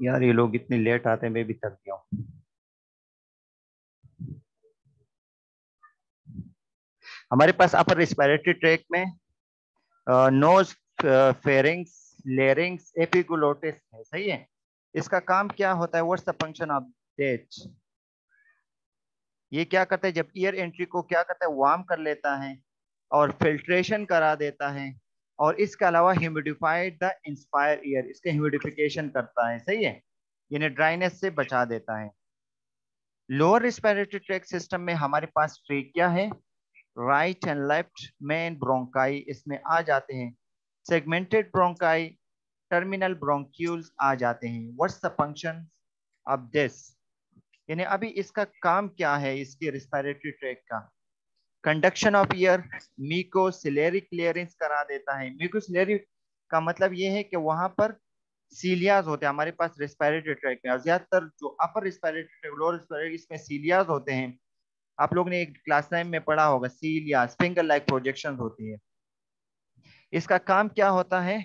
यार ये लोग इतनी लेट आते हैं, मैं भी थक गया हूँ। हमारे पास अपर रिस्पिरेटरी ट्रैक में नोज, फेरिंग्स, लेरिंग्स, एपिग्लोटिस है। सही है। इसका काम क्या होता है? What's the function of that? ये क्या करता है? जब ईयर एंट्री को क्या करता है, वार्म कर लेता है और फिल्ट्रेशन करा देता है, और इसके अलावा ह्यूमिडिफाइड द इंस्पायर ईयर, इसके ह्यूमिडिफिकेशन करता है। सही है। यानी ड्राइनेस से बचा देता है। लोअर रिस्पिरेटरी ट्रैक सिस्टम में हमारे पास ट्रेकिया है, right and left main bronchi इसमें आ जाते हैं, सेगमेंटेड ब्रोंकाई, टर्मिनल ब्रोंक्यूल्स आ जाते हैं। What's the function of this? यानी अभी इसका काम क्या है, इसके रिस्पिरेटरी ट्रैक का? Conduction of air, mucociliary clearance करा देता है। म्यूकोसिलरी का मतलब ये है कि वहां पर सीलियाज होते हैं हमारे पास रिस्पिरेटरी ट्रैक में, और ज्यादातर जो अपर रिस्पिरेटरी ट्रैक, लोअर रिस्पिरेटरी, इसमें सीलियाज होते हैं। आप लोग ने एक क्लास टाइम में पढ़ा होगा, सीलियाज फिंगर लाइक प्रोजेक्शन होती है। इसका काम क्या होता है?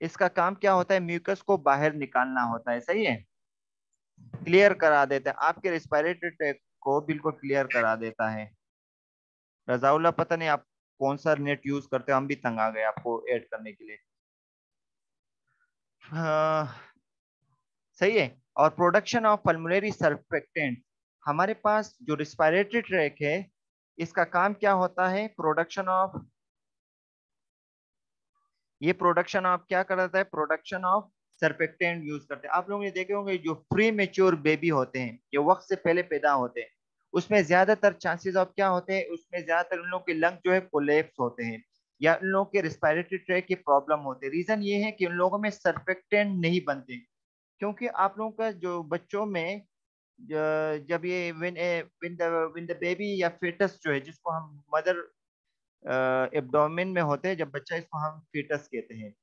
इसका काम क्या होता है? म्यूकस को बाहर निकालना होता है। सही है। क्लियर करा देता है, आपके रिस्पिरेटरी ट्रैक को बिल्कुल क्लियर करा देता है। रजाउल्ला, पता नहीं आप कौन सा नेट यूज करते हो, हम भी तंग आ गए आपको ऐड करने के लिए। हाँ, सही है। और प्रोडक्शन ऑफ पल्मोनरी सर्फेक्टेंट, हमारे पास जो रिस्पिरेटरी ट्रैक है, इसका काम क्या होता है? प्रोडक्शन ऑफ, ये प्रोडक्शन ऑफ क्या कराता है? प्रोडक्शन ऑफ सर्फेक्टेंट यूज करते हैं। आप लोगों ने देखे होंगे जो प्री मेच्योर बेबी होते हैं, जो वक्त से पहले पैदा होते हैं, उसमें ज्यादातर चांसेस ऑफ क्या होते हैं? उसमें ज्यादातर उन लोगों के लंग जो है कोलेप्स होते हैं, या उन लोगों के रिस्पिरेटरी ट्रैक की प्रॉब्लम होती है। रीजन ये है कि उन लोगों में सर्फेक्टेंट नहीं बनते। क्योंकि आप लोगों का जो बच्चों में जब ये विन द बेबी या फेटस जो है, जिसको हम मदर एब्डोमेन में होते हैं जब बच्चा, इसको हम फीटस कहते हैं।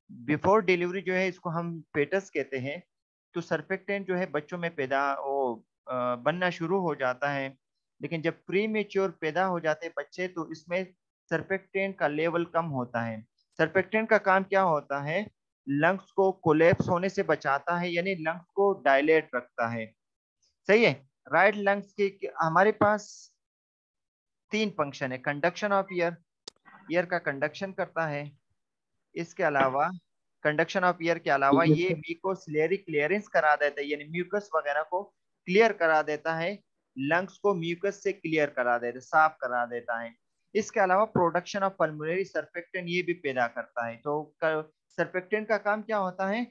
बिफोर डिलीवरी जो है इसको हम फेटस कहते हैं। तो सर्फेक्टेंट जो है बच्चों में पैदा वो बनना शुरू हो जाता है। लेकिन जब प्री मेच्योर पैदा हो जाते हैं बच्चे, तो इसमें सर्फेक्टेंट का लेवल कम होता है। सर्फेक्टेंट का काम क्या होता है? लंग्स को कोलेप्स होने से बचाता है, यानी लंग्स को डायलेट रखता है। सही है। राइट लंग्स के हमारे पास तीन फंक्शन है। कंडक्शन ऑफ ईयर, ईयर का कंडक्शन करता है। इसके अलावा कंडक्शन ऑफ ईयर के अलावा ये म्यूकोसिलरी क्लियरेंस करा देता है, यानी म्यूकस वगैरह को क्लियर करा देता है। लंग्स को म्यूकस से क्लियर करा देता है, साफ करा देता है। इसके अलावा प्रोडक्शन ऑफ पल्मोनरी सर्फेक्टेंट ये भी पैदा करता है। तो सर्फेक्टेंट का काम क्या होता है?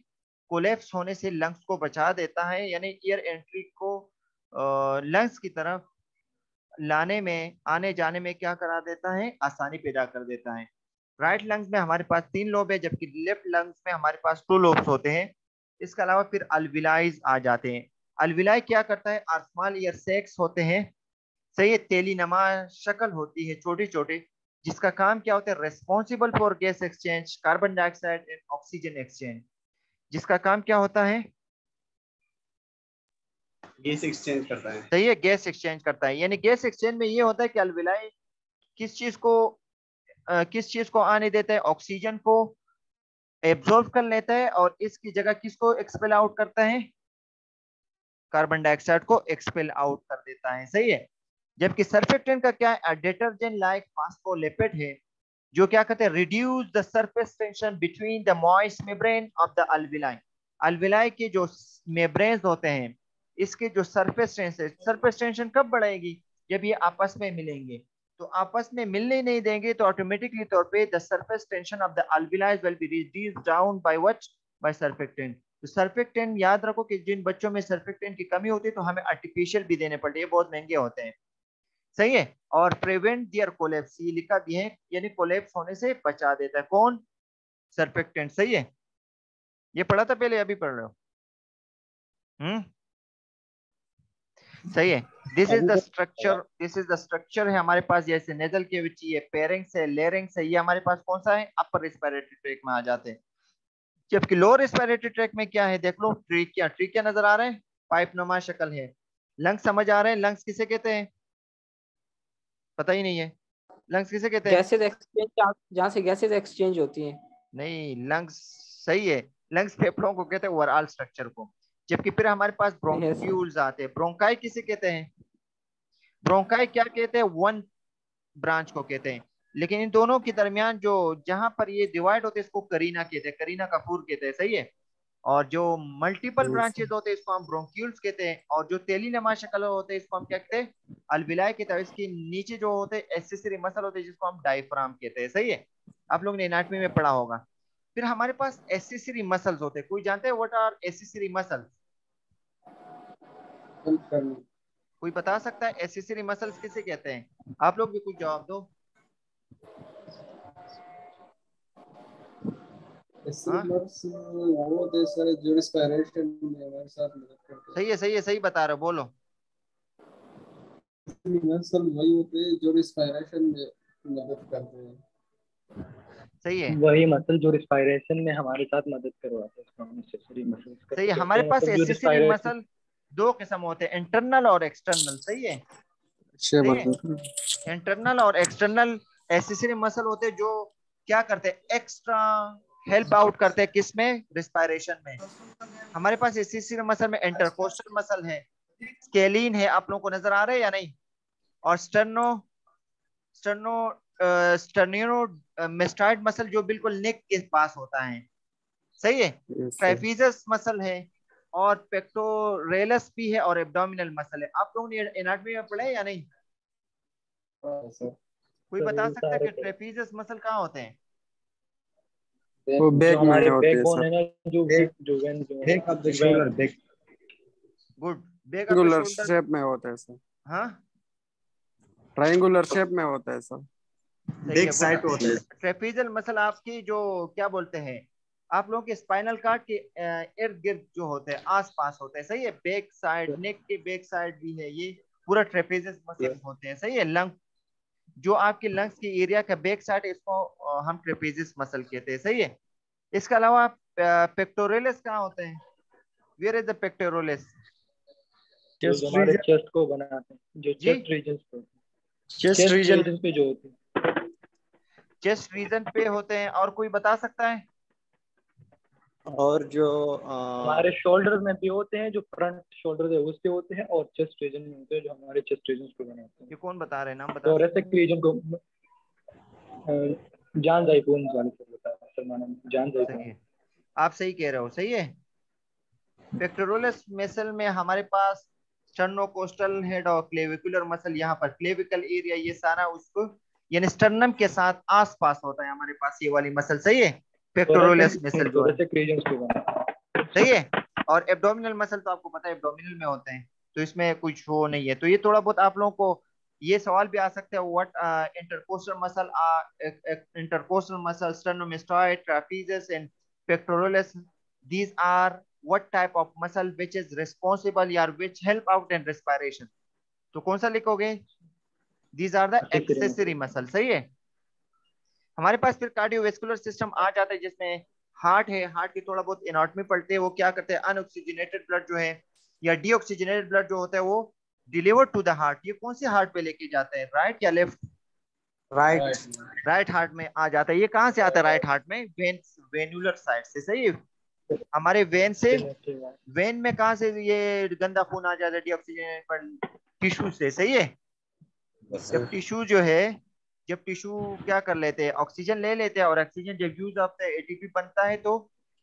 कोलेप्स होने से लंग्स को बचा देता है, यानी एयर एंट्री को लंग्स की तरफ लाने में, आने जाने में क्या करा देता है? आसानी पैदा कर देता है। राइट लंग्स में हमारे पास तीन लोब है, जबकि लेफ्ट लंग्स में हमारे पास टू लोब्स होते हैं। इसके अलावा फिर अल्विलाइज आ जाते हैं। अल्विलाई क्या करता है? स्मॉल ईयर सेक्स होते हैं। सही है। तेली नमा शक्ल होती है, छोटी छोटी, जिसका काम क्या होता है? Responsible for gas exchange, carbon dioxide and oxygen exchange. जिसका काम क्या होता है? गैस एक्सचेंज करता है। सही है, गैस एक्सचेंज करता है। यानी गैस एक्सचेंज में ये होता है कि अल्विलाई किस चीज को आने देता है? ऑक्सीजन को एब्जॉर्ब कर लेता है, और इसकी जगह किसको एक्सपेल आउट करता है? कार्बन डाइऑक्साइड को एक्सपेल आउट कर देता है। सही है। जबकि सर्फेक्टेंट का क्या है? डिटर्जेंट लाइक फास्फोलिपिड है, जो क्या करते हैं? Reduce the surface tension between the moist membrane of the alveoli. Alveoli के जो मेम्ब्रेन्स होते हैं, इसके जो सरफेस टेंशन, सरफेस टेंशन कब बढ़ेगी? जब ये आपस में मिलेंगे। तो आपस में मिलने नहीं देंगे तो ऑटोमेटिकली तौर पे the surface tension of the alveoli will be reduced down by what? By surfactant. तो सर्फेक्टेंट याद रखो कि जिन बच्चों में सर्फेक्टेंट की कमी होती है तो हमें आर्टिफिशियल भी देने पड़ते हैं, ये बहुत महंगे होते हैं। सही है। और प्रिवेंट दियर कोलेप्स, ये लिखा भी है, यानी कोलेप्स होने से बचा देता है। कौन? सर्फेक्टेंट। सही है। ये पढ़ा था पहले, अभी पढ़ रहे हो? हम्म। सही है। दिस इज अभी द तो structure, this is the structure है हमारे पास। जैसे नेजल कैविटी है, पेरिंग्स है, लेरिंग्स है, ये हमारे पास कौन सा है? अपर रिस्पिरेटरी ट्रैक में आ जाते हैं। जबकि लोअर रिस्पिरेटरी ट्रैक में क्या है? देख लो, ट्रीकिया, ट्रीकिया नजर आ रहा है, पाइप नुमा शक्ल है। लंग्स समझ आ रहे हैं? लंग्स किसे कहते हैं? पता ही नहीं है। लंग्स किसे कहते हैं? गैसेज एक्सचेंज, जहाँ से गैसेज एक्सचेंज होती हैं। नहीं, लंग्स सही है। लंग्स फेफड़ों को कहते हैं, ओवरऑल स्ट्रक्चर को। जबकि फिर हमारे पास यस सर। ब्रोंक्यूल्स आते हैं। ब्रोंकाई किसे कहते हैं? ब्रोंकाई क्या कहते हैं? वन ब्रांच को कहते हैं। लेकिन इन दोनों के दरमियान जो जहां पर ये डिवाइड होते हैं इसको करीना कहते हैं, करीना कपूर कहते हैं, सही है। और जो मल्टीपल यस ब्रांचेस होते हैं इसको हम ब्रोंक्यूल्स कहते हैं। और जो तेली नमा शक्ल होते हैं इसको हम क्या कहते हैं? अलविलाय कहते हैं। इसके नीचे जो होते हैं एसेसरी मसल होते हैं जिसको हम डायफ्राम कहते हैं, सही है। आप लोगों ने एनाटॉमी में पढ़ा होगा। फिर हमारे पास एसेसरी मसल्स होते हैं। कोई जानते हैं व्हाट आर एसेसरी मसल्स? कोई बता सकता है एसेसरी मसल्स किसे कहते हैं? आप लोग भी कुछ जवाब दो। हाँ, वो होते हैं सारे जो रिस्पायरेशन में हमारे साथ मदद करते सही है, सही है, सही बता रहे हो, बोलो। हैं। सब वही होते हैं जो रिस्पायरेशन में मदद करते हैं। सही है, वही मसल जो रिस्पायरेशन में हमारे साथ मदद करवाते हैं उसको हम एक्सेसरी मसल्स सही है। कहते हमारे हैं। पास मतलब जो एसेसरी रिस्पायरेशन मसल दो किस्म होते हैं, इंटरनल और एक्सटर्नल, सही है। अच्छे सही है, मदद इंटरनल और एक्सटर्नल एसेसरी मसल होते हैं जो क्या करते हैं? एक्स्ट्रा हेल्प आउट करते हैं, किसमें? रिस्पायरेशन में। हमारे पास एसेसरी मसल में इंटरकोस्टल मसल है, स्केलीन है, आप लोगों को नजर आ रहा है या नहीं? और स्टर्नो स्टर्नो स्टर्नियो मेस्टाइड मसल जो बिल्कुल नेक के पास होता है, सही है। ट्राइफिजस मसल है, और पेक्टोरेलस भी है, और एब्डोमिनल मसल है। आप लोगों ने एनाटॉमी में पढ़ा है या नहीं? कोई बता सकता है सारे कि ट्रेपीजियस मसल कहाँ होते हैं? वो जो बैक में हमारे होते हैं बैकबोन है सर। ना, जो जो वेन जो back of the shoulder, back good. Back of the triangular shoulder. Shape में होता है सर। हाँ, ट्रायंगुलर शेप में होता है सर। सही है, बैक गुड। साइड होता है। ट्रेपीजियल मसल आपकी जो क्या बोलते हैं, आप लोगों के स्पाइनल कार्ड के इर्द गिर्द जो होते हैं, आस पास होते हैं, सही है। बैक साइड, नेक के बैक साइड भी है ये, पूरा ट्रेपेजियस मसल होते हैं, सही है। लंग जो आपके लंग्स की एरिया का बैक साइड है इसको हम ट्रेपेजियस मसल कहते हैं, सही है। इसके अलावा पेक्टोरेलिस कहाँ होते हैं? Where is the pectoralis? जो हमारे चेस्ट को बनाते हैं, जो जी, चेस्ट रीजन पे चेस्ट चेस्ट रीजन रीजन पे जो होते हैं। चेस्ट रीजन पे होते हैं। और कोई बता सकता है? और जो हमारे शोल्डर में भी होते हैं, जो फ्रंट शोल्डर है उस पे होते हैं, और चेस्ट रीजन में होते हैं जो हमारे चेस्ट रीजन को बनाते हैं। ये कौन बता रहे हैं? नाम बता सकते थोरेसिक रीजन को जान जाइपून वाले से बता सलमान, जान हैं? सही जाइपून। है, आप सही कह रहे हो, सही है। पेक्टोरलिस मसल में हमारे पास स्टर्नोकोस्टल हेड और क्लेविकुलर मसल, यहाँ पर क्लेविकल एरिया, ये सारा उसको यानी स्टर्नम के साथ आस पास होता है हमारे पास ये वाली मसल, सही है। पेक्टोरलिस मसल जो है, थोरेसिक रीजन को बनाते सही है। और एब्डोमिनल मसल तो आपको पता है एब्डोमिनल में होते हैं, तो इसमें कुछ वो नहीं है। तो ये थोड़ा बहुत आप लोगों को ये सवाल भी आ सकता है, what intercostal muscle, intercostal muscle, sternomastoid, trapezius and pectoralis, these are what type of muscle which is responsible or which help out in respiration? तो कौन सा लिखोगे? these are the accessory muscle, सही है। हमारे पास फिर कार्डियोवेस्कुलर सिस्टम आ जाता है जिसमें हार्ट है। हार्ट की थोड़ा बहुत एनाटॉमी पढ़ते हैं। वो क्या करते हैं? अनऑक्सीजनेटेड ब्लड जो है या डीऑक्सीजनेटेड ब्लड जो होता है वो डिलीवर टू द हार्ट। ये कौन से हार्ट पे लेके जाते हैं, राइट या लेफ्ट? राइट राइट हार्ट में आ जाता है। ये कहाँ से आता है राइट हार्ट में? वेन्युलर साइड से, सही है। हमारे वेन से, वेन में कहाँ से ये गंदा खून आ जाता है डीऑक्सीजनेटेड टिश्यू से, सही है। जब टिश्यू जो है, जब टिश्यू क्या कर लेते हैं, ऑक्सीजन ले लेते हैं, और ऑक्सीजन जब यूज होता है एटीपी बनता है, तो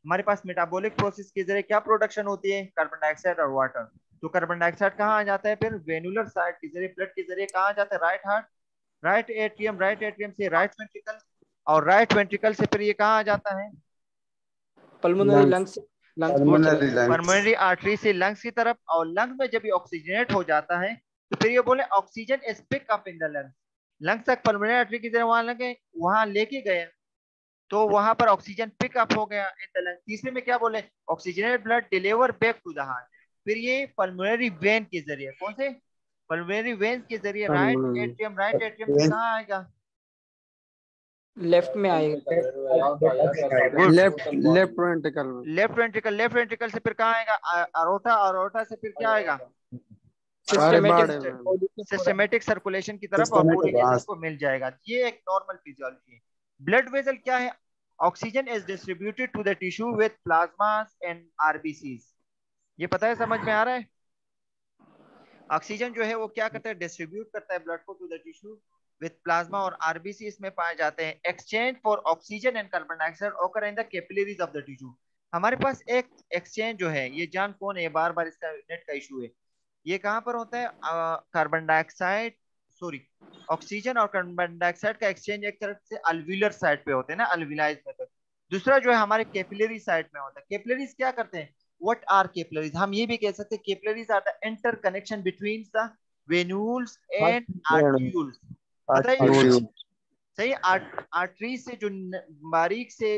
हमारे पास मेटाबॉलिक प्रोसेस के जरिए क्या प्रोडक्शन होती है? कार्बन डाइऑक्साइड और वाटर। तो कार्बन डाइऑक्साइड कहाँ आ जाता है? फिर वेनुलर साइड के जरिए, ब्लड के जरिए कहाँ आ जाता है? राइट हार्ट, राइट एट्रियम से राइट वेंट्रिकल, और राइट वेंट्रिकल से फिर ये कहाँ आ जाता है? पल्मोनरी लंग्स, लंग्स परमानेंटरी आर्टरी से लंग्स की तरफ। और लंग्स में जब ये ऑक्सीजनेट हो जाता है तो फिर ये बोले oxygen is pick up in the lungs. Lungs तक परमानेंट आर्टरी की तरह वहां लगे, वहां लेके गए, तो वहां पर ऑक्सीजन पिक अप हो गया इन द लंग्स। तीसरे में क्या बोले? Oxygenated blood deliver back to the heart. फिर ये पल्मोनरी वेन के जरिए, कौन से? पल्मोनरी वेन के जरिए राइट एट्रियम से कहाँ आएगा? लेफ्ट में आएगा। लेफ्ट वेंट्रिकल में। लेफ्ट वेंट्रिकल से फिर कहाँ आएगा? अरोटा, अरोटा से फिर क्या आएगा? सिस्टमेटिक सर्कुलेशन की तरफ, और पूरे के को मिल जाएगा। ये एक नॉर्मल फिजियोलॉजी है। ब्लड वेसल क्या है? Oxygen is distributed to the tissue with plasmas and RBCs. ये पता है, समझ में आ रहा है? ऑक्सीजन जो है वो क्या करता है, डिस्ट्रीब्यूट करता है ब्लड को to the tissue with plasma और आरबीसी इसमें पाए जाते हैं। Exchange for oxygen and carbon dioxide occur in the capillaries of the tissue. हमारे पास एक एक्सचेंज जो है, ये जान कौन है, बार बार इसका नेट का इशू है, ये कहाँ पर होता है? कार्बन डाइऑक्साइड, सॉरी, ऑक्सीजन और कार्बन डाइऑक्साइड का एक्सचेंज एक तरफ से अल्विलर साइड पे होते हैं ना, अल्विलाइज मेथड। दूसरा जो है हमारे कैपिलरी साइड में होता है। कैपिलरीज क्या करते हैं? What are capillaries? हम ये भी कह सकते हैं capillaries are the interconnection between the venules and arterioles. पता है ये? सही। आर्टरीज से जो बारीक से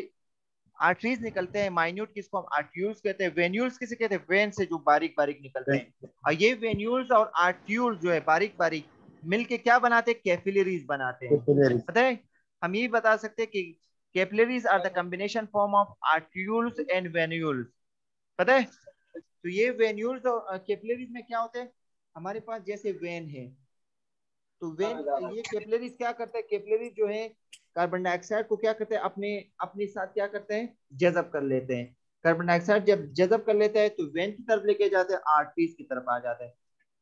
आर्टरीज निकलते हैं माइन्यूट, किसको हम आर्ट्यूल्स कहते हैं। वेन्यूल्स किसे कहते हैं? वेन से जो बारीक बारीक निकलते हैं। और ये वेन्यूल्स और आर्ट्यूल्स जो है बारीक बारीक मिलके क्या बनाते हैं? कैपिलरीज बनाते हैं। पता है? हम ये बता सकते हैं कि capillaries are the combination form of arterioles and venules. पता है? तो ये वेन्यूल्स और कैपिलरीज में क्या होते हैं? हमारे पास जैसे वेन है, तो वेन, ये कैपिलरीज क्या करते हैं? कैपिलरीज जो है कार्बन डाइऑक्साइड को क्या करते हैं? अपने अपने साथ क्या करते हैं? जज़ब कर लेते हैं। कार्बन डाइऑक्साइड जब जज़ब कर लेते हैं तो वेन की तरफ लेके जाते हैं, आर्टरीज की तरफ आ जाते हैं।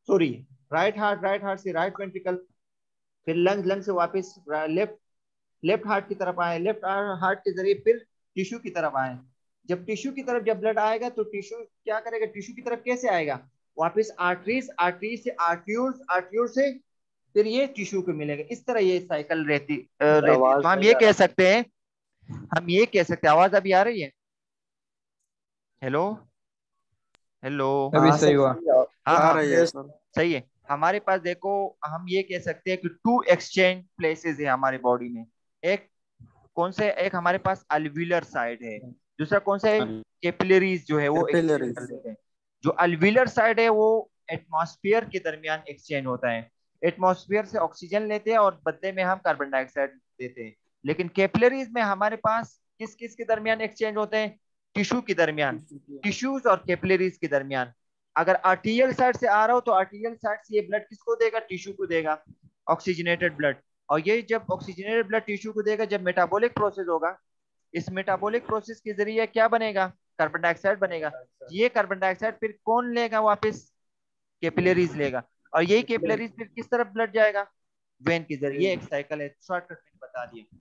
सॉरी, राइट हार्ट से राइट वेंट्रिकल, फिर लंग, लंग से वापस लेफ्ट लेफ्ट हार्ट की तरफ आए, लेफ्ट हार्ट के जरिए फिर टिश्यू की तरफ आए। जब टिश्यू की तरफ जब ब्लड आएगा तो टिश्यू क्या करेगा? टिश्यू की तरफ कैसे आएगा? वापस आर्टरीज, आर्टरीज से आर्ट्यूल्स, आर्ट्यूल से फिर ये टिश्यू को मिलेगा। इस तरह ये साइकिल रहती है। तो हम ये कह सकते हैं, हम ये कह सकते हैं, आवाज अभी आ रही है? Hello, hello. अभी सही हुआ। हाँ आ हाँ, रही है सर। सही है। हमारे पास देखो, हम ये कह सकते हैं कि टू एक्सचेंज प्लेसेस है हमारे बॉडी में। एक कौन से? एक हमारे पास अल्विलर साइड है, दूसरा कौन सा है? कैपिलरीज जो है वो एक्सचेंज कर कैपिलरीज। लेते हैं। जो अल्विलर साइड है वो एटमॉस्फेयर के दरमियान एक्सचेंज होता है। एटमॉस्फेयर से ऑक्सीजन लेते हैं और बदले में हम कार्बन डाइऑक्साइड देते हैं। लेकिन कैपिलरीज में हमारे पास किस किस के दरमियान एक्सचेंज होते हैं? टिश्यू के दरमियान, टिश्यूज और कैपिलरीज के दरमियान। अगर आर्टीरियल साइड से आ रहा हो तो आर्टीरियल साइड से ये ब्लड किसको देगा? टिश्यू को देगा, ऑक्सीजनेटेड ब्लड। और ये जब ऑक्सीजनेटेड ब्लड टिश्यू को देगा, जब मेटाबॉलिक प्रोसेस होगा, इस मेटाबॉलिक प्रोसेस के जरिए क्या बनेगा? कार्बन डाइऑक्साइड बनेगा। ये कार्बन डाइऑक्साइड फिर कौन लेगा वापस? कैपिलरीज लेगा। और यही कैपिलरीज फिर किस तरफ ब्लड जाएगा? वेन के जरिए। ये एक साइकिल है, शॉर्टकट में बता दिया।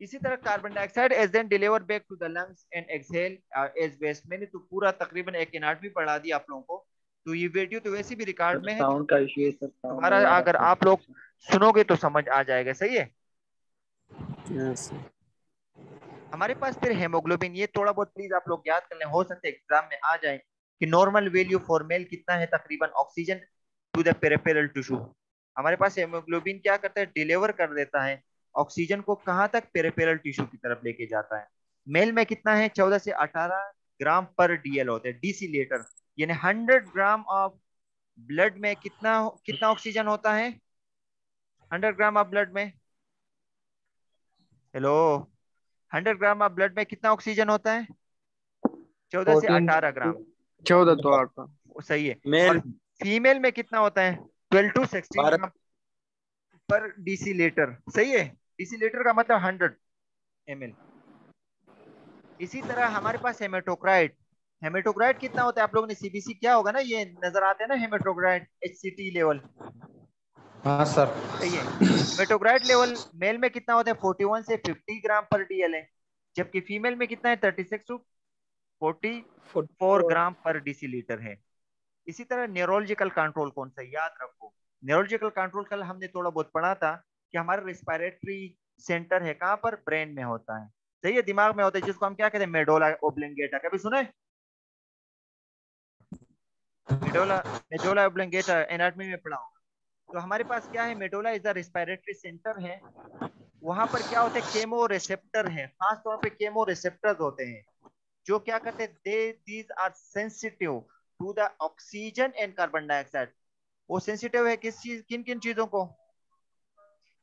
इसी तरह carbon dioxide is then deliver back to the lungs and exhale as waste. मैंने तो पूरा तकरीबन एक एनाटॉमी पढ़ा दिया आप लोगों को, तो ये वीडियो तो वैसे भी रिकॉर्ड में है, तो साउंड का इशू है सर, साउंड दोबारा अगर आप लोग सुनोगे तो समझ आ जाएगा। सही है। यस। हमारे पास फिर हेमोग्लोबिन, ये थोड़ा बहुत प्लीज आप लोग याद कर लें, हो सकता है एग्जाम में आ जाए कि नॉर्मल वैल्यू फॉर मेल कितना है तकरीबन oxygen to the peripheral tissue. हमारे पास हेमोग्लोबिन क्या करता है? डिलीवर कर देता है ऑक्सीजन को, कहां तक? पेरिफेरल टिश्यू की तरफ लेके जाता है। मेल में कितना है? 14 से 18 ग्राम पर डीएल होते हैं, डीसीलीटर। यानी 100 ग्राम ऑफ ब्लड में कितना कितना ऑक्सीजन होता है? 100 ग्राम ऑफ ब्लड में, हेलो, 100 ग्राम ऑफ ब्लड में कितना ऑक्सीजन होता है? 14 से 14 18 ग्राम। 14 तो 8। वो सही है। और मेल फीमेल में कितना होता है? 12 टू 16 भारत ग्राम पर डीसीलीटर। सही है। डीसीलीटर का मतलब 100 ml। इसी तरह हमारे पास हेमेटोक्राइट, हेमेटोक्राइट कितना होता है? आप लोगों ने सीबीसी क्या होगा ना, ये नजर आते हैं ना हेमेटोक्राइट, एचसीटी लेवल। हाँ सर। सही है। हेमेटोक्राइट लेवल मेल में कितना होता है? 41 से 50 ग्राम पर डीएल है, जबकि फीमेल में कितना है? 36 टू 44 ग्राम पर डिसीलीटर है। इसी तरह न्यूरोलॉजिकल कंट्रोल कौन सा? याद रखो, न्यूरोलॉजिकल कंट्रोल कल हमने थोड़ा बहुत पढ़ा था कि हमारा रिस्पायरेटरी सेंटर है कहाँ पर? ब्रेन में होता है। सही है, दिमाग में होता है, जिसको हम क्या कहते हैं? मेडोला ओब्लिंगेटा। कभी सुना है? मेडोला, मेडोला ओब्लिंगेटा एनाटॉमी में पढ़ा होगा। तो हमारे पास क्या है? Medulla is the respiratory centre है। वहां पर क्या होते हैं? केमो रिसेप्टर है, खास तौर पे केमो रिसेप्टर्स होते हैं जो क्या करते हैं? They these are sensitive to the oxygen and carbon dioxide. वो सेंसिटिव है किस चीज, किन किन चीजों को?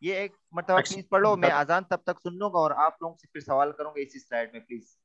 ये एक मतलब आप प्लीज पढ़ो, मैं आजान तब तक सुन लूंगा और आप लोगों से फिर सवाल करूंगा इसी स्लाइड में, प्लीज।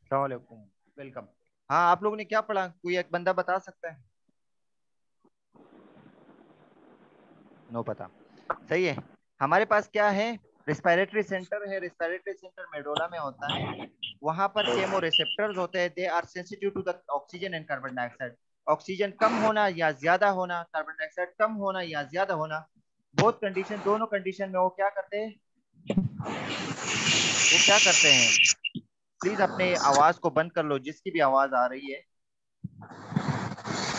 अस्सलाम वालेकुम, वेलकम। हाँ, आप लोगों ने क्या पढ़ा, कोई एक बंदा बता सकता है? नो पता। सही है। हमारे पास क्या है, रिस्पायरेटरी सेंटर है। रिस्पायरेटरी सेंटर मेडोला में होता है। वहां पर केमो रिसेप्टर्स होते हैं, they are sensitive to the oxygen and carbon dioxide. Oxygen कम होना या ज्यादा होना, कार्बन डाइऑक्साइड कम होना या ज्यादा होना, बहुत कंडीशन, दोनों कंडीशन में वो क्या करते हैं, वो क्या करते हैं। प्लीज अपने आवाज को बंद कर लो, जिसकी भी आवाज आ रही है।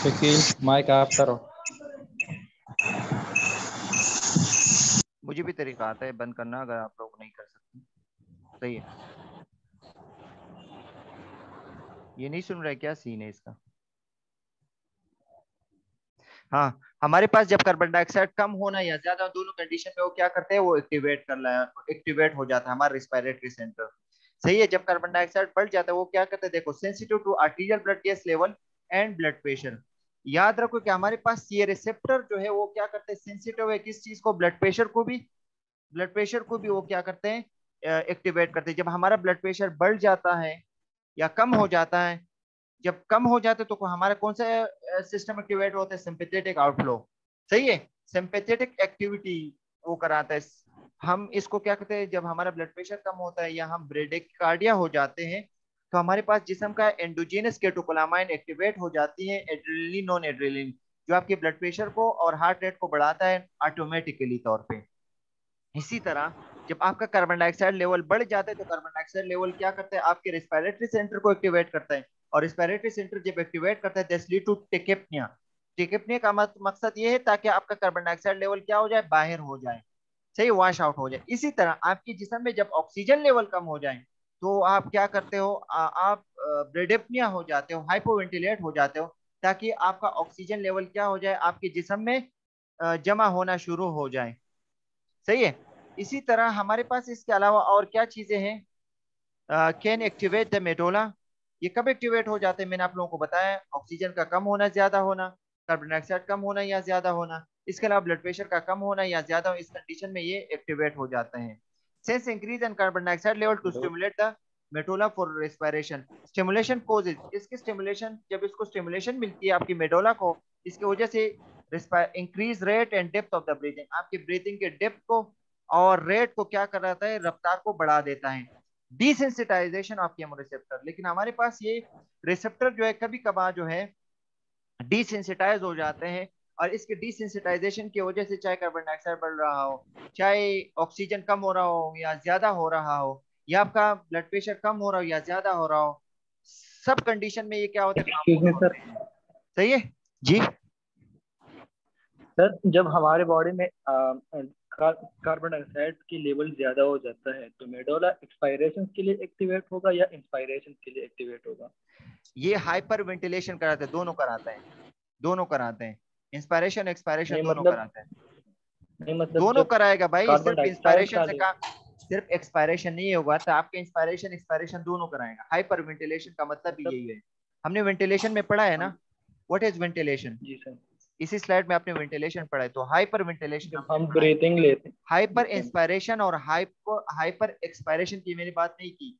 शकील माइक आप करो। मुझे भी तरीका आता है बंद करना, अगर आप लोग नहीं कर सकते। सही है। ये नहीं सुन रहे, क्या सीन है इसका? हाँ, हमारे पास जब कार्बन डाइऑक्साइड कम होना या ज्यादा, दोनों कंडीशन में वो क्या करते हैं, वो एक्टिवेट हो जाता है हमारा रिस्पायरेटरी सेंटर। सही है। जब कार्बन डाइऑक्साइड बढ़ जाता है, वो क्या करते हैं, देखो, sensitive to arterial blood gas level and blood pressure. याद रखो कि हमारे पास ये रिसेप्टर जो है वो क्या करते हैं, सेंसिटिव है किस चीज को, ब्लड प्रेशर को भी। ब्लड प्रेशर को भी वो क्या करते हैं, एक्टिवेट करते हैं। जब हमारा ब्लड प्रेशर बढ़ जाता है या कम हो जाता है, जब कम हो जाते तो हमारा कौन सा सिस्टम एक्टिवेट होता है, सिंपैथेटिक आउटफ्लो। सही है। सिंपैथेटिक एक्टिविटी वो कराता है। हम इसको क्या कहते हैं, जब हमारा ब्लड प्रेशर कम होता है या हम ब्रेडिकार्डिया हो जाते हैं, तो हमारे पास जिस्म का एंडोजेनस केटोकोलामाइन एक्टिवेट हो जाती है, एड्रेनलिन नॉन एड्रेनलिन, जो आपके ब्लड प्रेशर को और हार्ट रेट को बढ़ाता है ऑटोमेटिकली तौर पे। इसी तरह जब आपका कार्बन डाइऑक्साइड लेवल बढ़ जाता है, तो कार्बन डाइऑक्साइड लेवल क्या करता है, आपके रेस्पिरेटरी सेंटर को एक्टिवेट करता है। और रेस्पिरेटरी सेंटर जब एक्टिवेट करता है, दैट्स लीड टू टेकेप्निया। टेकेप्निया का मकसद ये है ताकि आपका कार्बन डाइऑक्साइड लेवल क्या हो जाए, बाहर हो जाए। सही, वॉश आउट हो जाए। इसी तरह आपके जिस्म में जब ऑक्सीजन लेवल कम हो जाए, तो आप क्या करते हो, आप ब्रेडेप्निया हो जाते हो, हाइपोवेंटिलेट हो जाते हो, ताकि आपका ऑक्सीजन लेवल क्या हो जाए, आपके जिस्म में जमा होना शुरू हो जाए। सही है। इसी तरह हमारे पास इसके अलावा और क्या चीजें हैं, कैन एक्टिवेट द मेडोला। ये कब एक्टिवेट हो जाते हैं, मैंने आप लोगों को बताया, ऑक्सीजन का कम होना, ज्यादा होना, कार्बन डाइऑक्साइड कम होना या ज्यादा होना, इसके अलावा ब्लड प्रेशर का कम होना या ज्यादा होना, इस कंडीशन में ये एक्टिवेट हो जाते हैं। Sense increase in carbon dioxide level to stimulate the medulla for respiration. Stimulation causes, इसकी स्टिमुलेशन, जब इसको स्टिमुलेशन मिलती है आपकी मेडोला को, इसकी वजह से increase rate and depth of the breathing, आपकी ब्रीथिंग के डेप्थ को और रेट को क्या कराता है, रफ्तार को बढ़ा देता है। डिसेंसिटाइजेशन ऑफ केमोरिसेप्टर, लेकिन हमारे पास ये रिसेप्टर जो है कभी कभार जो है डिसेंसिटाइज हो जाते हैं। और इसके डिसेंसिटाइजेशन की वजह से चाहे कार्बन डाइऑक्साइड बढ़ रहा हो, चाहे ऑक्सीजन कम हो रहा हो या ज्यादा हो रहा हो, या आपका ब्लड प्रेशर कम हो रहा हो या ज्यादा हो रहा हो, सब कंडीशन में ये क्या होता है, एक्सक्यूज खामोश मी सर। होते हैं। सही है जी। सर जब हमारे बॉडी में कार्बन डाइऑक्साइड की लेवल ज्यादा हो जाता है तो मेडोला एक्सपायरेशन के लिए एक्टिवेट होगा या इंस्पायरेशन के लिए एक्टिवेट होगा? ये हाइपर वेंटिलेशन कराते हैं, दोनों कराते हैं, दोनों कराते हैं, इंस्पायरेशन एक्सपायरेशन नहीं दोनों मतलब, कराते हैं। नहीं मतलब दोनों जब कराएगा भाई, कार्बन सिर्फ डाइऑक्साइड इंस्पायरेशन का से का, सिर्फ एक्सपायरेशन नहीं होगा, तो आपके इंस्पायरेशन एक्सपायरेशन दोनों कराएगा। हाइपर वेंटिलेशन का मतलब भी मतलब यही है। हमने वेंटिलेशन में पढ़ा है ना, हम, व्हाट इज वेंटिलेशन। जी सर, इसी स्लाइड में आपने वेंटिलेशन पढ़ा है, तो हाइपर वेंटिलेशन जब हमने हम पढ़ा है। ब्रीथिंग लेते हैं, जी हाइपर सर। इंस्पायरेशन और हाइपर एक्सपायरेशन की मैंने बात नहीं की।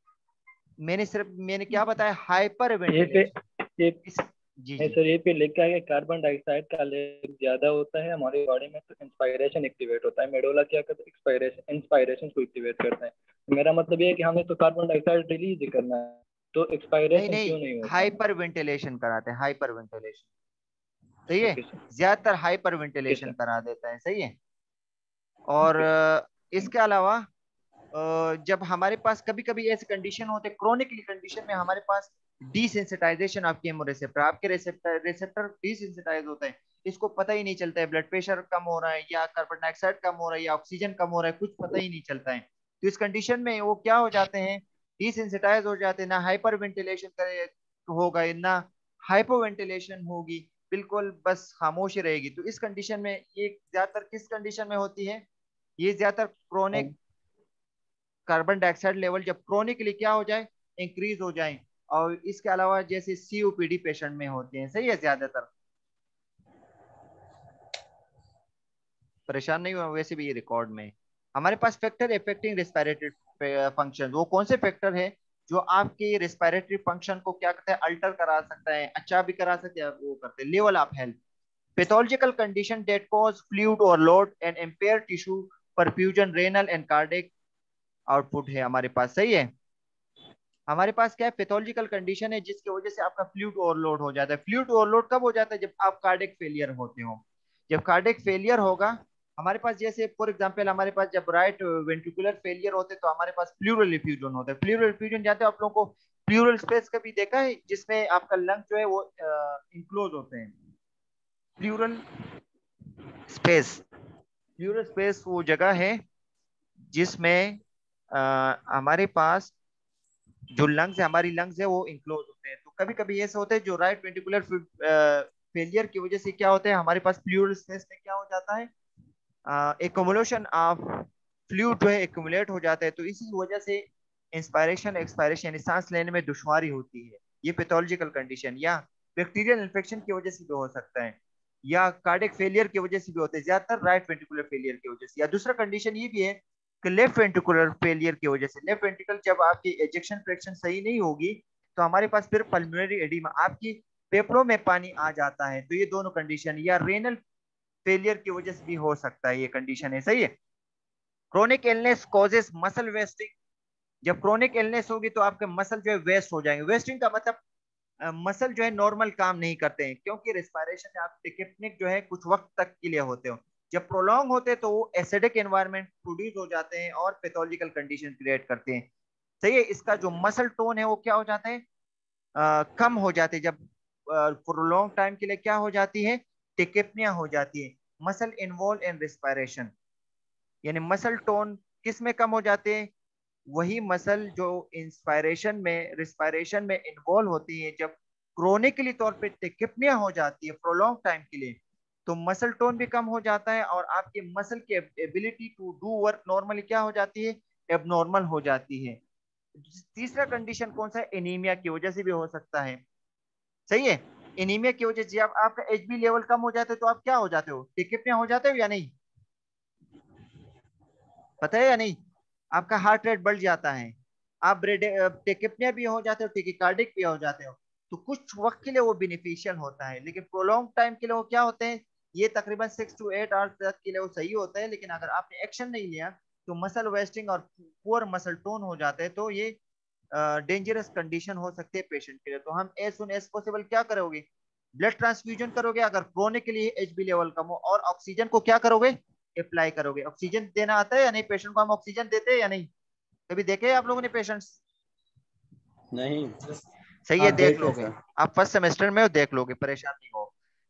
मैंने क्या बताया, हाइपर ये पे वेंटिलेशन। ये इस जी नहीं जी। सर, ये पे लिखा है कि कार्बन डाइऑक्साइड का लेवल ज्यादा होता है हमारी बॉडी में तो इंस्पायरेशन एक्टिवेट होता है। मेडोला क्या करता है, एक्सपायरेशन इंस्पायरेशन को एक्टिवेट करता है। तो मेरा मतलब ये है कि हमें तो कार्बन डाइऑक्साइड रिलीज ही करना है, तो नहीं एक्सपायरेशन नहीं, क्यों नहीं होता है? हाइपर वेंटिलेशन कराते हैं, हाइपर वेंटिलेशन। सही है। Okay sir. ज्यादातर हाइपर ओके वेंटिलेशन सर। करा देता है। सही है। और ओके सर। इसके अलावा जब हमारे पास कभी कभी ऐसे कंडीशन होते, क्रोनिकली कंडीशन में हमारे पास डिसेंसिटाइजेशन ऑफ केमोरेसेप्टर, आपके रेसेप्टर डिसेंसिटाइज होते हैं, इसको पता ही नहीं चलता है ब्लड प्रेशर कम हो रहा है या कार्बन डाइऑक्साइड कम हो रहा है या ऑक्सीजन कम हो रहा है, कुछ पता ही नहीं चलता है। तो इस कंडीशन में वो क्या हो जाते हैं, डिसेंसिटाइज हो जाते हैं, ना हाइपर वेंटिलेशन करे होगा ना हाइपो वेंटिलेशन होगी, बिल्कुल बस खामोशी रहेगी। तो इस कंडीशन में ये ज्यादातर किस कंडीशन में होती है, ये ज्यादातर क्रोनिक, हम कार्बन डाइऑक्साइड लेवल जब क्रोनिकली क्या हो जाए, इंक्रीज हो जाए। और इसके अलावा जैसे सीओपीडी पेशेंट में होते हैं। सही है। ज्यादातर परेशान नहीं हुआ, वैसे भी ये रिकॉर्ड में है। हमारे पास फैक्टर इफेक्टिंग रेस्पिरेटरी फंक्शन, वो कौन से फैक्टर है, जो आपकी रेस्पिरेटरी फंक्शन को क्या करता है, अल्टर करा सकता है, अच्छा भी करा सकते हैं, वो करते हैं। Level of health, pathological condition that cause fluid overload and empire tissue perfusion, renal and cardiac output है हमारे पास। सही है, हमारे पास क्या है, पैथोलॉजिकल कंडीशन है जिसकी वजह से आपका फ्लूइड ओवरलोड हो जाता है। फ्लूइड ओवरलोड कब हो जाता है, जब आप कार्डियक फेलियर होते हो। जब कार्डियक फेलियर होगा हमारे पास, जैसे फॉर एग्जांपल हमारे पास जब राइट वेंट्रिकुलर फेलियर होते तो हमारे पास प्लूरल इफ्यूजन होता है। प्लूरल इफ्यूजन जानते हो आप लोगों को, प्लूरल स्पेस कभी देखा है जिसमें आपका लंग जो है वो इंक्लोज होते हैं। प्लूरल स्पेस, प्लूरल स्पेस वो जगह है जिसमें हमारे पास जो लंग्स है, हमारी लंग्स है वो इंक्लोज होते हैं। तो कभी कभी ऐसा होता है जो राइट वेंट्रिकुलर फेलियर की वजह से क्या होता है, हमारे पास प्लूरल स्पेस में क्या हो जाता है, एक्युमुलेशन ऑफ फ्लूइड जो है एक्युमुलेट हो जाता है। तो इसी वजह से इंस्पायरेशन एक्सपायरेशन यानी सांस लेने में दुश्वारी होती है। ये पैथोलॉजिकल कंडीशन या बैक्टीरियल इन्फेक्शन की वजह से भी हो सकता है, या कार्डियक फेलियर की वजह से भी होता है, ज्यादातर राइट वेंट्रिकुलर फेलियर की वजह से। या दूसरा कंडीशन ये भी है कि लेफ्ट वेंट्रिकुलर फेलियर की वजह से, लेफ्ट वेंट्रिकल जब आपकी एजेक्शन फ्रैक्शन सही नहीं होगी तो हमारे पास फिर पल्मोनरी एडिमा, आपकी फेफड़ों में पानी आ जाता है। तो ये दोनों कंडीशन, या रेनल फेलियर की वजह से भी हो सकता है, ये कंडीशन है। सही है। Chronic illness causes muscle wasting, जब क्रोनिक इलनेस होगी तो आपके मसल जो है वेस्ट हो जाएंगे। वेस्टिंग का मतलब मसल जो है नॉर्मल काम नहीं करते हैं, क्योंकि रेस्पिरेशन आप टिकेटनिक जो है कुछ वक्त तक के लिए होते हो। जब प्रोलॉन्ग होते हैं तो वो एसिडिक एनवायरनमेंट प्रोड्यूस हो जाते हैं और पैथोलॉजिकल कंडीशन क्रिएट करते हैं। सही है। इसका जो मसल टोन है वो क्या हो जाता है, कम हो जाते हैं। जब प्रोलॉन्ग टाइम के लिए क्या हो जाती है, टिकेपनिया हो जाती है। मसल इन्वॉल्व इन रेस्पिरेशन, यानी मसल टोन किस में कम हो जाते हैं, वही मसल जो इंस्पायरेशन में रेस्पिरेशन में इन्वॉल्व होती है। जब क्रोनिकली तौर पे टिकेपनिया हो जाती है प्रोलॉन्ग टाइम के लिए, तो मसल टोन भी कम हो जाता है और आपके मसल की ability to do work normally क्या हो जाती है, एबनॉर्मल हो जाती है। तीसरा कंडीशन कौन सा है, एनीमिया की वजह से भी हो सकता है। सही है। एनीमिया की वजह से जब आपका एचबी लेवल कम हो जाता है तो आप क्या हो जाते हो, टिकेपनिया हो जाते हो या नहीं, पता है या नहीं, आपका हार्ट रेट बढ़ जाता है, आप टेकिपनिया भी हो जाते हो, टेकिकार्डिक भी हो जाते हो। तो कुछ वक्त के लिए वो बेनिफिशियल होता है, लेकिन प्रोलॉन्ग टाइम के लिए वो क्या होते हैं, ये तकरीबन 6 to 8 आवर्स तक के लिए वो सही होता है। लेकिन अगर आपने एक्शन नहीं लिया तो मसल वेस्टिंग और पुअर मसल टोन हो जाते हैं, तो ये डेंजरस कंडीशन हो सकती है पेशेंट के लिए। तो हम एज सुन एज पॉसिबल क्या करोगे, ब्लड ट्रांसफ्यूजन करोगे अगर क्रोनिकली एचबी लेवल कम हो, और ऑक्सीजन को क्या करोगे, अप्लाई करोगे। ऑक्सीजन देना आता है या नहीं, पेशेंट को हम ऑक्सीजन देते हैं या नहीं, कभी देखे हैं आप लोगों ने पेशेंट्स। नहीं। सही है, हाँ देख देखे लोगे, सर। आप फर्स्ट सेमेस्टर में हो, देख लोगे, परेशान नहीं हो।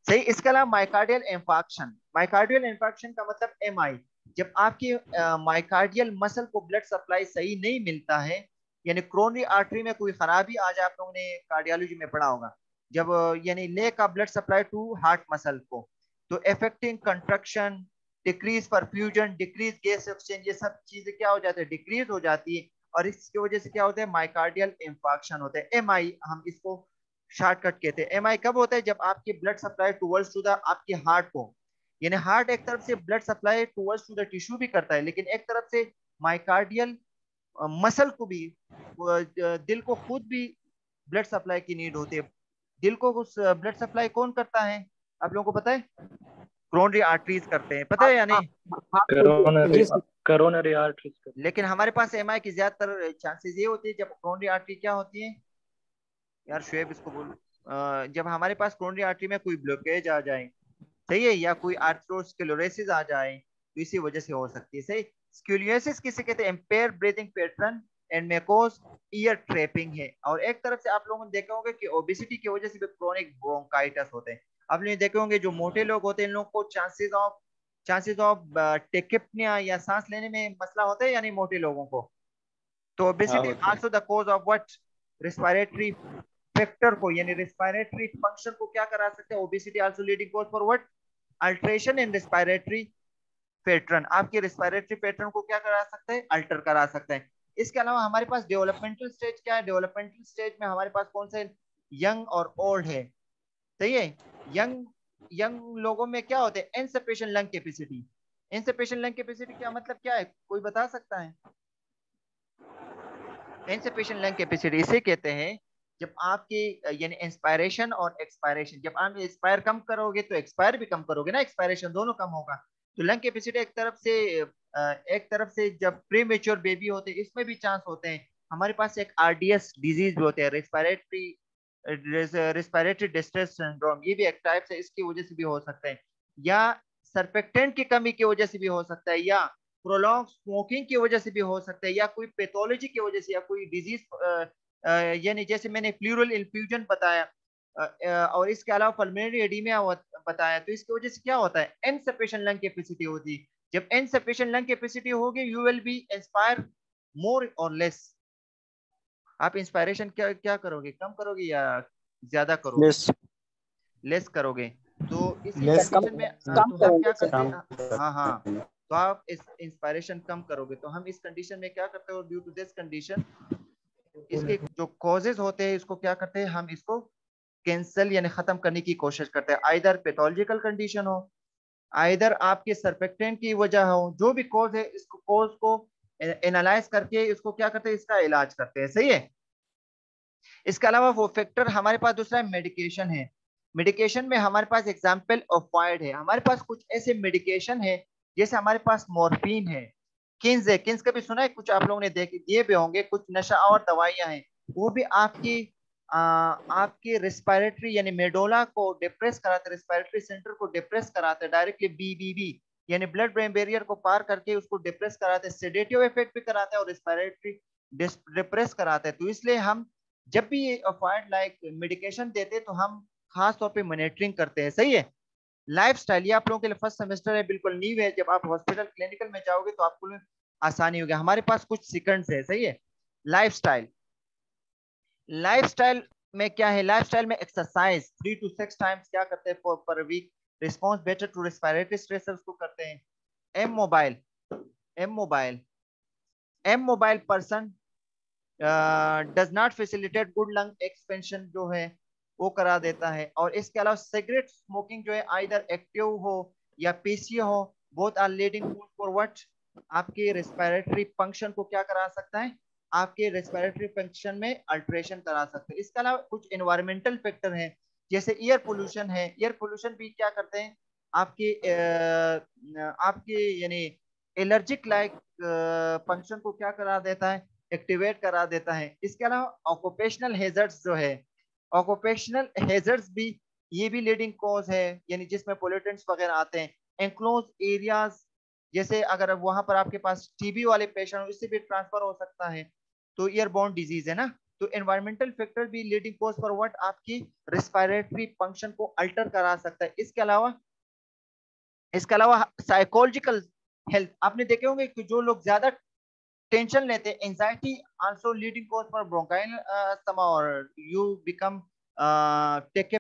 सही। इसके अलावा माइकार्डियल इंफार्क्शन, माइकार्डियल इंफार्क्शन का मतलब एमआई, जब आपकी माइकार्डियल मसल को ब्लड सप्लाई सही नहीं मिलता है, यानी क्रोनरी आर्टरी में कोई खराबी आ जाए, आप लोगों ने कार्डियोलॉजी में पढ़ा होगा, जब यानी lack of blood supply to heart muscle को, तो affecting contraction, decrease perfusion, decrease gas exchange, ये सब चीजें क्या हो जाती है, डिक्रीज हो जाती है। और इसकी वजह से क्या होता है, माइकार्डियल इंफार्क्शन होता है। एमआई हम इसको शॉर्टकट कहते हैं। एमआई कब होता है, जब आपकी blood supply towards to the आपके हार्ट को, यानी हार्ट एक तरफ से blood supply towards to the tissue भी करता है, लेकिन एक तरफ से माइकार्डियल मसल को भी, दिल को खुद भी ब्लड सप्लाई की नीड होती है। दिल को ब्लड सप्लाई कौन करता है, आप लोगों को पता है, क्रोनरी आर्टरीज करते हैं, पता है या नहीं। Coronary coronary arteries. लेकिन हमारे पास एमआई की ज्यादातर चांसेस ये होती है जब क्रोनरी आर्टरी क्या होती है, यार शुएब इसको बोल, जब हमारे पास क्रोनरी आर्टरी में कोई ब्लॉकेज आ जाए, सही है, या कोई आर्थरोस्क्लेरोसिस आ जाए, तो इसी वजह से हो सकती है। सही। स्क्यूलियोसिस किसे कहते हैं, empire breathing pattern and may cause year trapping है। और एक तरफ से आप लोगों ने देखे होंगे कि ओबेसिटी की वजह से भी क्रोनिक ब्रोंकाइटिस होते हैं। आप लोग देखे होंगे जो मोटे लोग होते हैं इन लोगों को चांसेस ऑफ टेकिपनिया या सांस लेने में मसला होता है, यानी मोटे लोगों को। तो हाँ ओबेसिटी होता है। Also the cause of what, respiratory factor को, यानी रेस्पिरेटरी फंक्शन को क्या करा सकते हैं, obesity also leading cause for what, alteration in respiratory pattern, आपके रेस्पिरेटरी पैटर्न को क्या करा सकते हैं, अल्टर करा सकते हैं। इसके अलावा हमारे पास डेवलपमेंटल स्टेज क्या है, डेवलपमेंटल स्टेज में हमारे पास कौन से, यंग और ओल्ड है। सही है। यंग यंग लोगों में क्या होते हैं, insufficient lung capacity. Insufficient lung capacity क्या मतलब क्या है, कोई बता सकता है, इनसफिशिएंट लंग कैपेसिटी इसे कहते हैं जब आपकी यानी इंस्पायरेशन और एक्सपायरेशन, जब आप इंस्पायर कम करोगे तो एक्सपायर भी कम करोगे ना, एक्सपायरेशन दोनों कम होगा। तो लंग कैपेसिटी एक तरफ से जब प्री मेच्योर बेबी होते हैं इसमें भी चांस होते हैं। हमारे पास एक आरडीएस डिजीज भी होते हैं, रिस्पायरेटरी डिस्ट्रेस सिंड्रोम, ये भी एक टाइप से इसकी वजह से भी हो सकता है, या सर्फेक्टेंट की कमी की वजह से भी हो सकता है, या प्रोलॉन्ग स्मोकिंग की वजह से भी हो सकता है, या कोई पैथोलॉजी की वजह से, या कोई डिजीज यानी जैसे मैंने प्लूरल इन्फ्यूजन बताया और इसके अलावा पल्मोनरी एडीमिया बताया। तो इसकी वजह से क्या होता है, इनसफिशिएंट लंग कैपेसिटी होती है। जब इनसफिशिएंट लंग कैपेसिटी होगी यू विल बी इंस्पायर मोर और लेस। आप इंस्पायरेशन क्या क्या करोगे, कम करोगे या ज्यादा करोगे? लेस करोगे। तो इसी कंडीशन में तो हम क्या करते हैं, हाँ हाँ, तो आप इस इंस्पायरेशन कम करोगे। तो हम इस कंडीशन में क्या करते हैं, ड्यू टू दिस कंडीशन इसके जो कॉजेज होते हैं इसको क्या करते हैं, हम इसको कैंसल यानी खत्म करने की कोशिश करते हैं। आइदर पैथोलॉजिकल कंडीशन हो, आइदर आपके सर्फेक्टेंट की वजह हो, जो भी कॉज है इसको कॉज को एनालाइज करके इसको क्या करते हैं, इसका इलाज करते हैं। सही है। इसके अलावा वो फैक्टर हमारे पास दूसरा मेडिकेशन है। मेडिकेशन में हमारे पास एग्जाम्पल ओफाइड है, हमारे पास कुछ ऐसे मेडिकेशन है जैसे हमारे पास मॉर्फिन है, किन्स है, किन्स का भी सुना है, कुछ आप लोगों ने देख दिए भी होंगे। कुछ नशा और दवाइयां हैं वो भी आपकी रेस्पिरेटरी यानी मेडोला को डिप्रेस कराते, रेस्पिरेटरी सेंटर को डिप्रेस कराते डायरेक्टली, बीबीबी यानी ब्लड ब्रेन बैरियर को पार करके उसको डिप्रेस कराते, सेडेटिव इफेक्ट भी कराते हैं और रेस्पिरेटरी डिप्रेस कराते हैं। तो इसलिए हम जब भी ये अफाइड लाइक मेडिकेशन देते तो हम खास तौर पे मॉनिटरिंग करते हैं। सही है। लाइफस्टाइल, ये आप लोगों के लिए फर्स्ट सेमेस्टर है, बिल्कुल न्यू है। जब आप हॉस्पिटल क्लिनिकल में जाओगे तो आपको आसानी होगी। हमारे पास कुछ सेकंड्स है। सही है। लाइफस्टाइल, लाइफस्टाइल में क्या है, लाइफस्टाइल में एक्सरसाइज 3 to 6 टाइम्स क्या करते हैं पर weak, response better to respiratory stressors को करते हैं। Immobile, immobile, immobile person does not facilitate good lung expansion जो है वो करा देता है। और इसके अलावा सिगरेट स्मोकिंग जो है आइदर एक्टिव हो या पीसीओ हो, both are leading for what, आपके रेस्पिरेटरी फंक्शन को क्या करा सकता है, आपके रेस्पिरेटरी फंक्शन में अल्टरेशन करा सकते हैं। इसके अलावा कुछ एनवायरमेंटल फैक्टर हैं जैसे एयर पोल्यूशन है, एयर पोल्यूशन भी क्या करते हैं आपके यानी एलर्जिक लाइक फंक्शन को क्या करा देता है, एक्टिवेट करा देता है। इसके अलावा ऑक्यूपेशनल हेजर्ड्स जो है, ऑक्यूपेशनल हेजर्ड्स भी ये भी लीडिंग कॉज है, यानी जिसमें पोल्यूटेंट्स वगैरह आते हैं। एनक्लोज एरियाज, जैसे अगर वहां पर आपके पास टीबी वाले पेशेंट हो इससे भी ट्रांसफर हो सकता है, तो ईयरबोर्न डिजीज है ना। तो एनवायरमेंटल फैक्टर भी लीडिंग कॉज फॉर व्हाट, आपकी रेस्पिरेटरी फंक्शन को अल्टर करा सकता है। इसके अलावा साइकोलॉजिकल हेल्थ, आपने देखे होंगे कि जो लोग ज्यादा टेंशन लेते हैं, anxiety also leading cause for bronchial asthma, और यू बिकम टेक